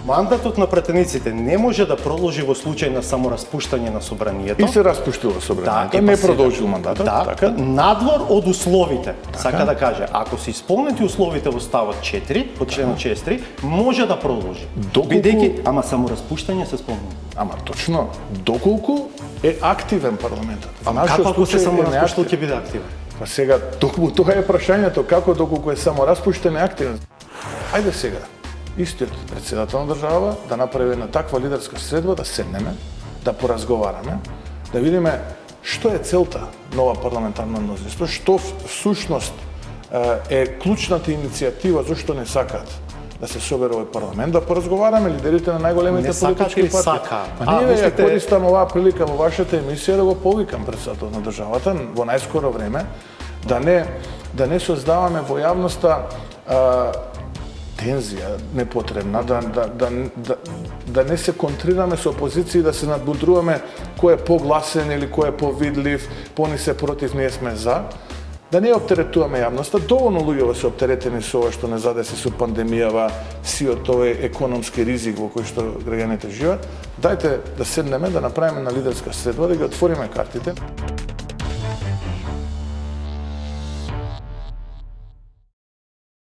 Мандатот на пратениците не може да продолжи во случај на самораспуштање на собранието. И се распуштува собранието, не продолжил мандатот, така. Надвор од условите. Сака да каже, ако се исполнети условите во ставот 4, по членот 63, може да продолжи. Бидејќи, ама самораспуштање се спомнува. Ама точно, доколку е активен парламентот. Како ако се самораспуштил ќе биде активен? Па сега, токму тоа е прашањето, како доколку е самораспуштен е активен. Ајде сега, истиот председател на држава да направи една таква лидерска средба, да седнеме, да поразговараме, да видиме што е целта на ова парламентарно мнозинство, што всушност е клучната иницијатива зашто не сакаат да се собере овој парламент, да поразговараме лидерите на најголемите политички партии. Па ние ја користам оваа прилика во вашата емисија да го повикам председател на државата во најскоро време да не создаваме во јавноста тензија непотребна, да не се контрираме со опозиција, да се надбудруваме кој е погласен или кој е повидлив, они се против, ние сме за. Да не оптеретуваме јавноста, доволно луѓе се оптеретени со ова што не задеси со пандемијава, сиот овој економски ризик во кој што граѓаните живеат. Дајте да седнеме, да направиме на лидерска средба, да ги отвориме картите.